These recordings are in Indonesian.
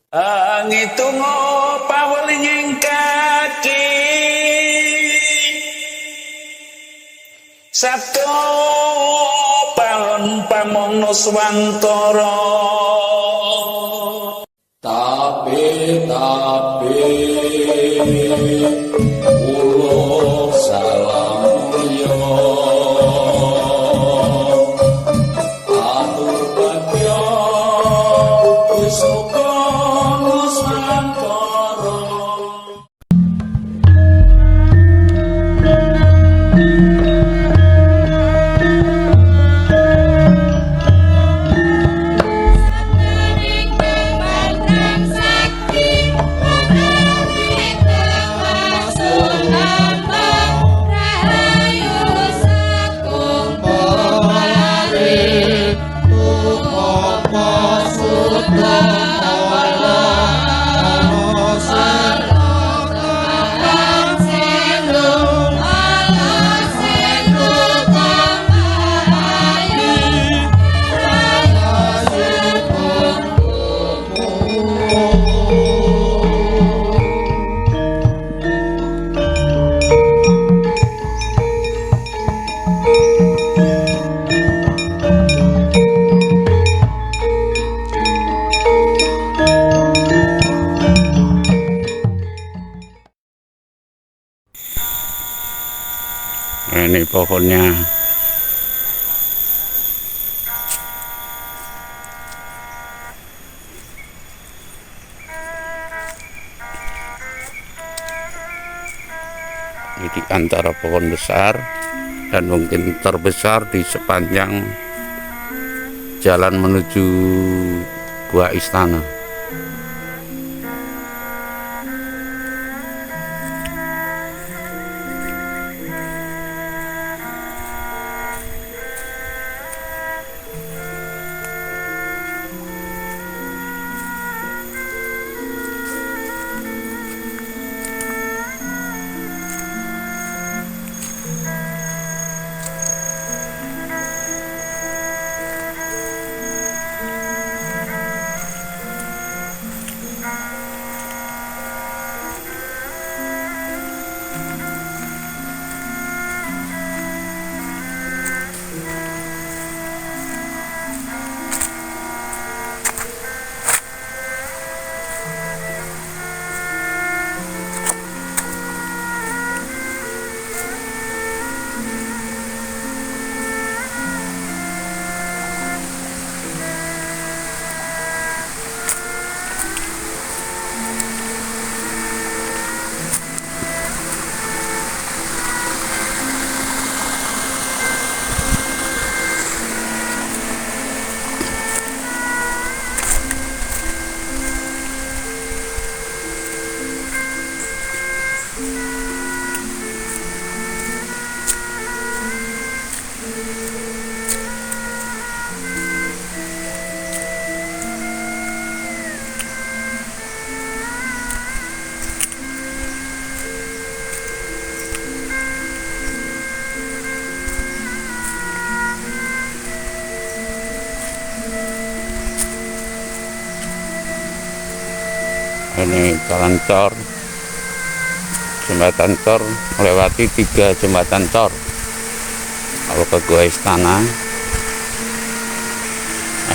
Ngitungo pawelinging kaki Sabtu palon pamongno swantara tapi ulo salam yo atur bagyo wis kono swantara. Ini pohonnya ini di antara pohon besar dan mungkin terbesar di sepanjang jalan menuju Gua Istana. Ini jalan cor, jembatan cor, melewati 3 jembatan cor. Kalau ke Gua Istana,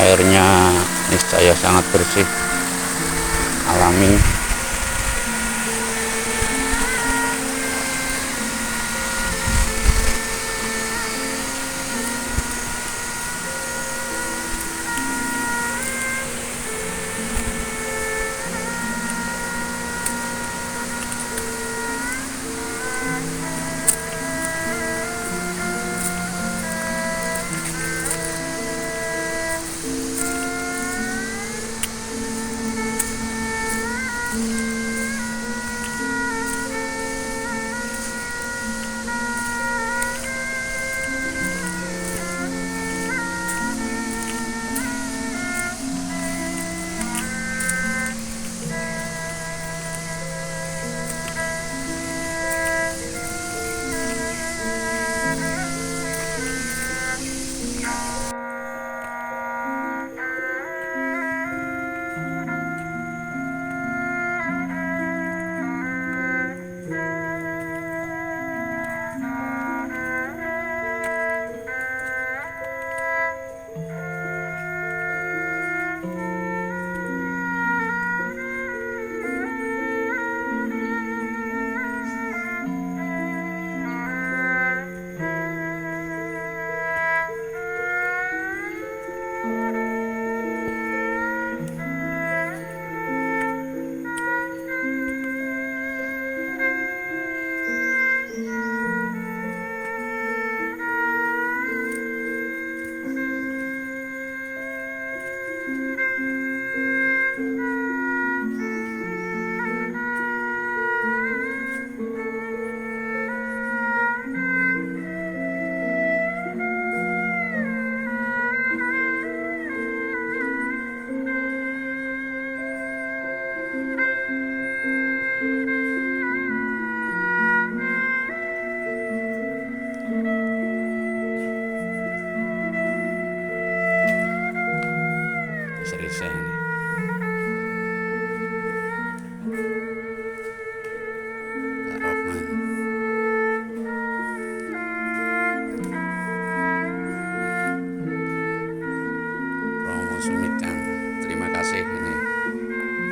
airnya niscaya sangat bersih, alami.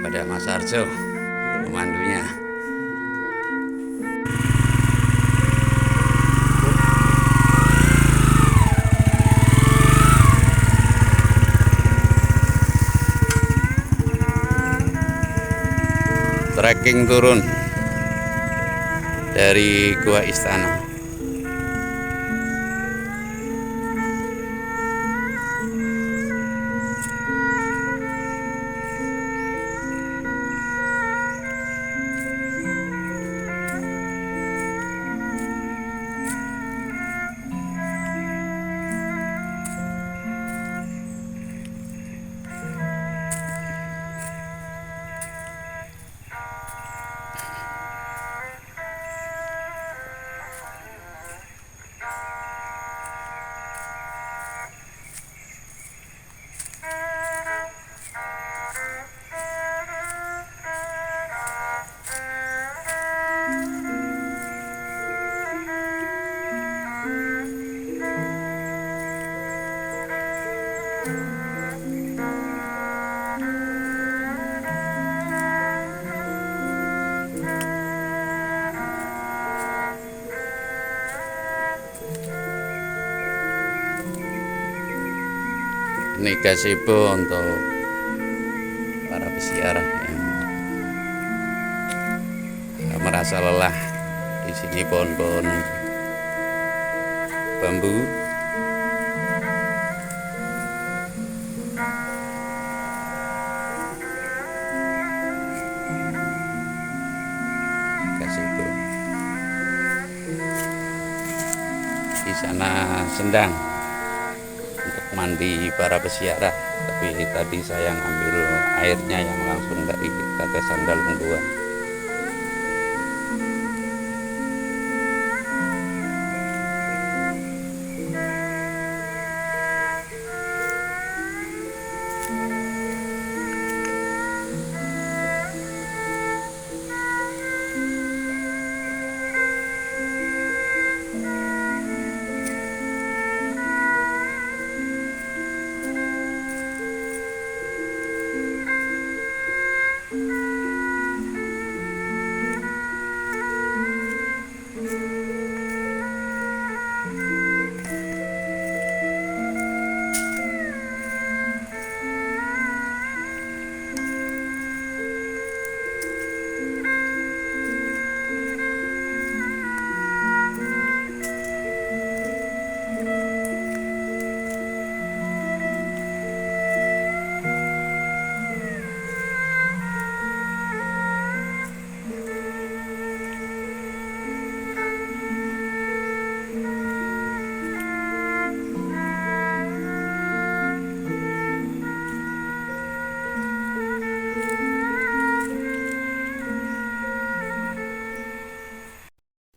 pada Mas Harjo pemandunya. Trekking turun dari Gua Istana. Ini gazebo untuk para peziarah yang merasa lelah. Di sini pohon-pohon bambu. Gazebo. Di sana sendang untuk mandi para peziarah, tapi tadi saya ngambil airnya yang langsung dari tetesan dalam gua.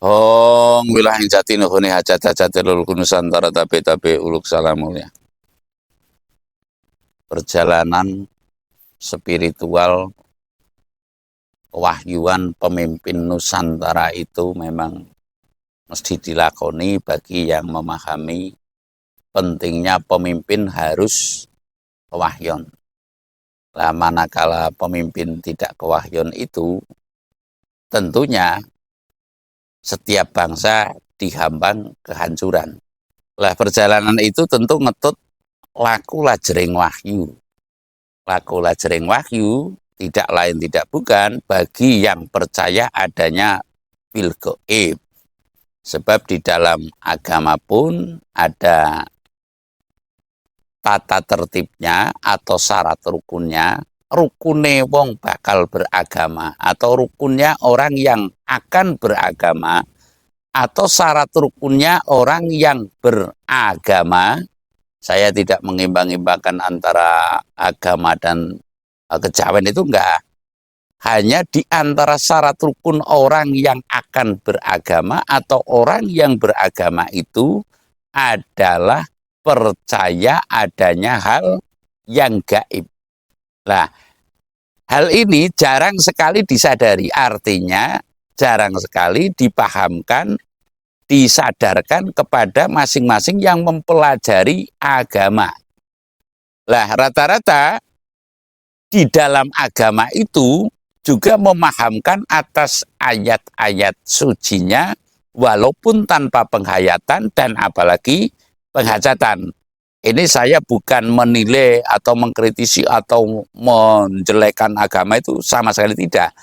Om wilayah jati nuhuni hajat-hajat lul Nusantara tabe uluk salamulya. Perjalanan spiritual wahyuan pemimpin Nusantara itu memang mesti dilakoni bagi yang memahami pentingnya pemimpin harus kewahyon. Lah manakala pemimpin tidak kewahyon itu tentunya setiap bangsa dihambang kehancuran. Lah perjalanan itu tentu ngetut laku lajering wahyu. Laku lajering wahyu tidak lain tidak bukan bagi yang percaya adanya fil gaib. Sebab di dalam agama pun ada tata tertibnya atau syarat rukunnya. Rukune wong bakal beragama atau rukunnya orang yang akan beragama atau syarat rukunnya orang yang beragama. Saya tidak mengimbang-imbangkan antara agama dan kejawen, itu enggak. Hanya di antara syarat rukun orang yang akan beragama atau orang yang beragama itu adalah percaya adanya hal yang gaib. Nah, hal ini jarang sekali disadari, artinya jarang sekali dipahamkan, disadarkan kepada masing-masing yang mempelajari agama. Lah rata-rata di dalam agama itu juga memahamkan atas ayat-ayat sucinya walaupun tanpa penghayatan dan apalagi penghajatan. Ini saya bukan menilai atau mengkritisi atau menjelekkan agama, itu sama sekali tidak.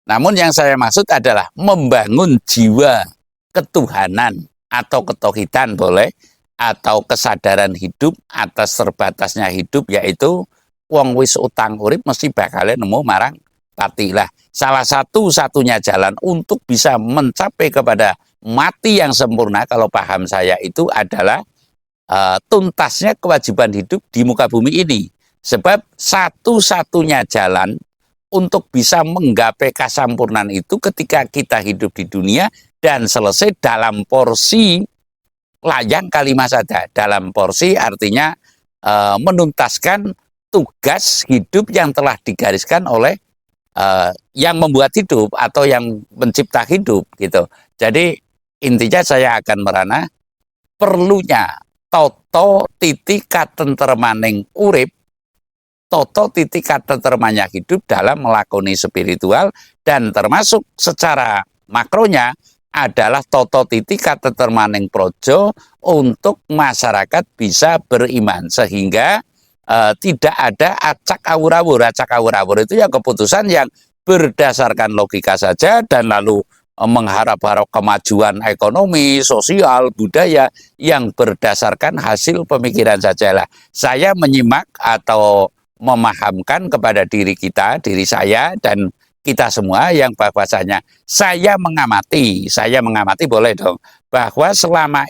Namun yang saya maksud adalah membangun jiwa ketuhanan atau ketauhidan boleh, atau kesadaran hidup atas terbatasnya hidup, yaitu wong wis utang urip mesti bakal nemu marang pati. Lah, salah satu-satunya jalan untuk bisa mencapai kepada mati yang sempurna kalau paham saya itu adalah tuntasnya kewajiban hidup di muka bumi ini. Sebab satu-satunya jalan untuk bisa menggapai kesempurnaan itu ketika kita hidup di dunia dan selesai dalam porsi layang kalimat saja. Dalam porsi artinya menuntaskan tugas hidup yang telah digariskan oleh yang membuat hidup atau yang mencipta hidup gitu. Jadi intinya saya akan merana perlunya toto titik katentremaning urip, toto titik katentremanya hidup dalam melakoni spiritual, dan termasuk secara makronya adalah toto titik katentremaning projo untuk masyarakat bisa beriman sehingga tidak ada acak awur-awur. Acak awur-awur itu yang keputusan yang berdasarkan logika saja dan lalu mengharap-harap kemajuan ekonomi, sosial, budaya yang berdasarkan hasil pemikiran sajalah. Saya menyimak atau memahamkan kepada diri kita, diri saya dan kita semua yang bahwasanya saya mengamati boleh dong, bahwa selama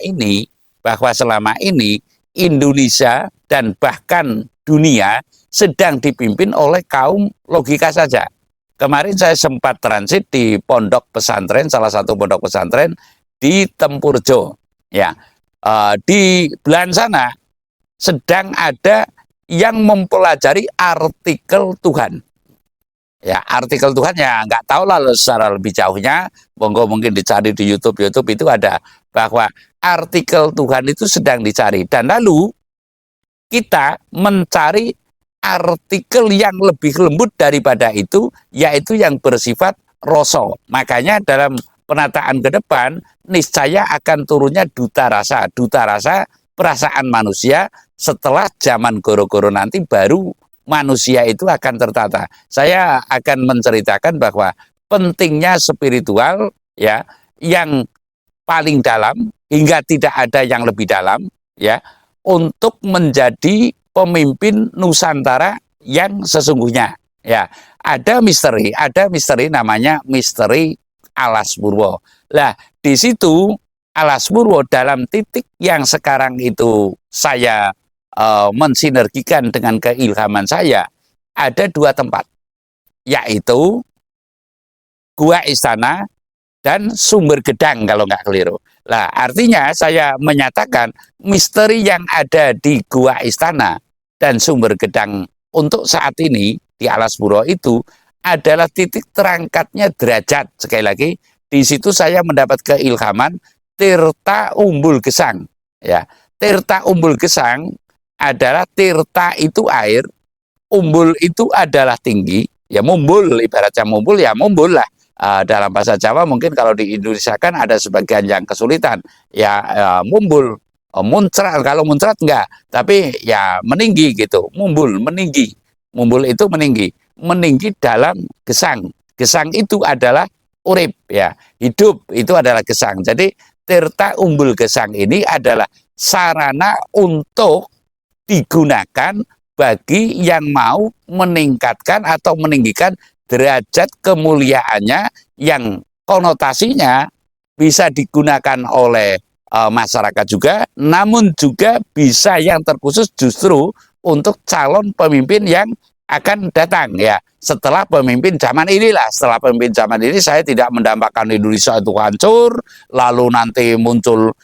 ini Indonesia dan bahkan dunia sedang dipimpin oleh kaum logika saja. Kemarin saya sempat transit di pondok pesantren, salah satu pondok pesantren di Tempurjo. Ya, di belahan sana sedang ada yang mempelajari artikel Tuhan. Ya, artikel Tuhan ya nggak tahu lah secara lebih jauhnya. Mungkin dicari di YouTube itu ada bahwa artikel Tuhan itu sedang dicari, dan lalu kita mencari artikel yang lebih lembut daripada itu, yaitu yang bersifat rasa. Makanya dalam penataan ke depan niscaya akan turunnya duta rasa perasaan manusia. Setelah zaman goro-goro nanti baru manusia itu akan tertata. Saya akan menceritakan bahwa pentingnya spiritual ya, yang paling dalam hingga tidak ada yang lebih dalam ya, untuk menjadi pemimpin Nusantara yang sesungguhnya. Ya, ada misteri namanya misteri Alas Purwo. Lah, di situ Alas Purwo dalam titik yang sekarang itu saya mensinergikan dengan keilhaman saya, ada dua tempat, yaitu Gua Istana dan Sumber Gedang kalau nggak keliru. Lah, artinya saya menyatakan misteri yang ada di Gua Istana dan Sumber Gedang untuk saat ini di Alas Purwo itu adalah titik terangkatnya derajat. Sekali lagi, di situ saya mendapat keilhaman Tirta Umbul Gesang. Ya, Tirta Umbul Gesang adalah tirta itu air, umbul itu adalah tinggi. Ya, mumbul, ibaratnya mumbul ya mumbul lah. Dalam bahasa Jawa mungkin kalau di Indonesia kan ada sebagian yang kesulitan. Ya, mumbul. Muncrat, kalau muncrat enggak, tapi ya meninggi gitu. Mumbul, meninggi. Mumbul itu meninggi dalam gesang. Gesang itu adalah urip ya, hidup itu adalah gesang. Jadi tirta umbul gesang ini adalah sarana untuk digunakan bagi yang mau meningkatkan atau meninggikan derajat kemuliaannya, yang konotasinya bisa digunakan oleh masyarakat juga, namun juga bisa yang terkhusus justru untuk calon pemimpin yang akan datang ya. Setelah pemimpin zaman inilah, setelah pemimpin zaman ini saya tidak mendambakan Indonesia itu hancur, lalu nanti muncul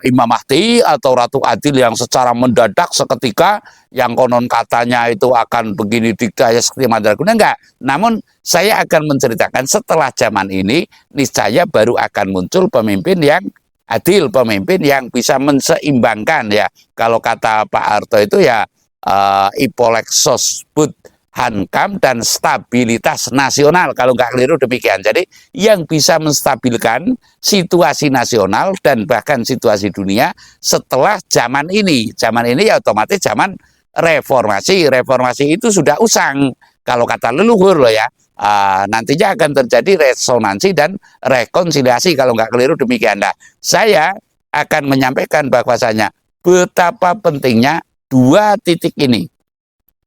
Imam Mahdi atau Ratu Adil yang secara mendadak seketika yang konon katanya itu akan begini dikdaya seperti Mandraguna, enggak. Namun saya akan menceritakan setelah zaman ini niscaya baru akan muncul pemimpin yang adil, pemimpin yang bisa menseimbangkan ya. Kalau kata Pak Harto itu ya Ipolexos but hankam dan stabilitas nasional, kalau nggak keliru demikian. Jadi yang bisa menstabilkan situasi nasional dan bahkan situasi dunia setelah zaman ini ya otomatis zaman reformasi. Reformasi itu sudah usang kalau kata leluhur loh ya. Nantinya akan terjadi resonansi dan rekonsiliasi kalau nggak keliru demikian. Nah, saya akan menyampaikan bahwasanya betapa pentingnya dua titik ini.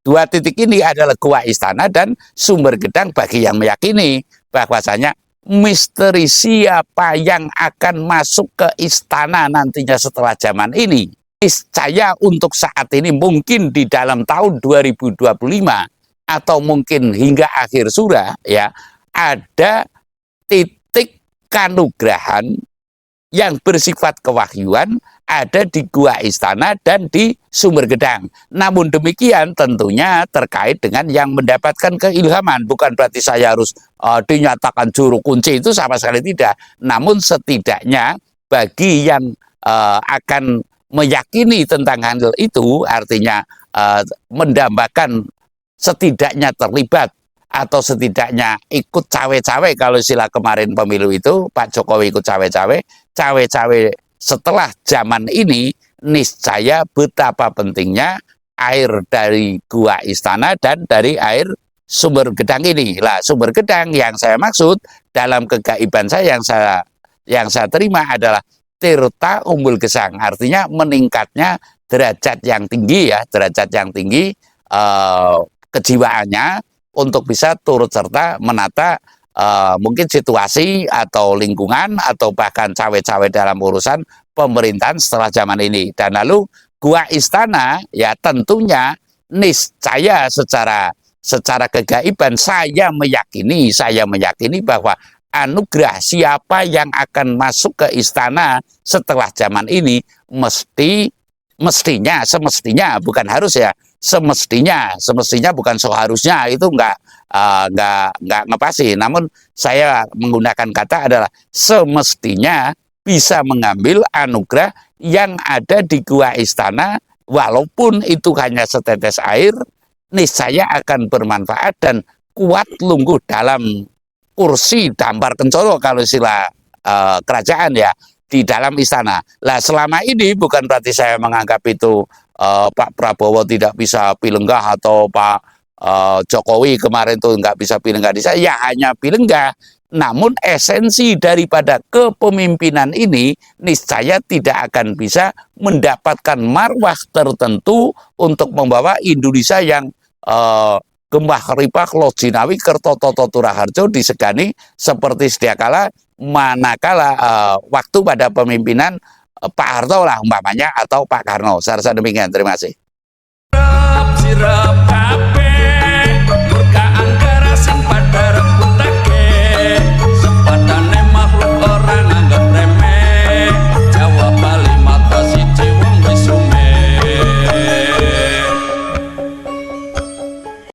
Dua titik ini adalah Gua Istana dan Sumber Gedang bagi yang meyakini bahwasanya misteri siapa yang akan masuk ke istana nantinya setelah zaman ini. Niscaya untuk saat ini mungkin di dalam tahun 2025 atau mungkin hingga akhir surah ya, ada titik kanugrahan yang bersifat kewahyuan ada di Gua Istana dan di Sumber Gedang. Namun demikian tentunya terkait dengan yang mendapatkan keilhaman. Bukan berarti saya harus dinyatakan juru kunci, itu sama sekali tidak. Namun setidaknya bagi yang akan meyakini tentang hal itu, artinya mendambakan setidaknya terlibat atau setidaknya ikut cawe-cawe, kalau istilah kemarin pemilu itu Pak Jokowi ikut cawe-cawe setelah zaman ini, niscaya betapa pentingnya air dari Gua Istana dan dari air Sumber Gedang ini. Lah, Sumber Gedang yang saya maksud dalam kegaiban saya yang saya terima adalah Tirta Umbul Gesang, artinya meningkatnya derajat yang tinggi ya, derajat yang tinggi kejiwaannya untuk bisa turut serta menata mungkin situasi atau lingkungan atau bahkan cawe-cawe dalam urusan pemerintahan setelah zaman ini. Dan lalu Gua Istana ya tentunya niscaya secara kegaiban saya meyakini bahwa anugerah siapa yang akan masuk ke istana setelah zaman ini semestinya bukan harus ya, semestinya bukan seharusnya, itu enggak ngepasi. Namun saya menggunakan kata adalah semestinya bisa mengambil anugerah yang ada di Gua Istana, walaupun itu hanya setetes air, niscaya akan bermanfaat dan kuat lungguh dalam kursi dampar kencoro kalau istilah kerajaan ya, di dalam istana. Lah, selama ini bukan berarti saya menganggap itu Pak Prabowo tidak bisa pilenggah atau Pak Jokowi kemarin tuh nggak bisa pilenggah di saya, ya hanya pilenggah. Namun esensi daripada kepemimpinan ini niscaya tidak akan bisa mendapatkan marwah tertentu untuk membawa Indonesia yang gembah ripah lojinawi kertototo turaharjo disegani seperti sedia kala manakala waktu pada pemimpinan Pak Harto lah umpamanya atau Pak Karno. Saya rasa demikian. Terima kasih.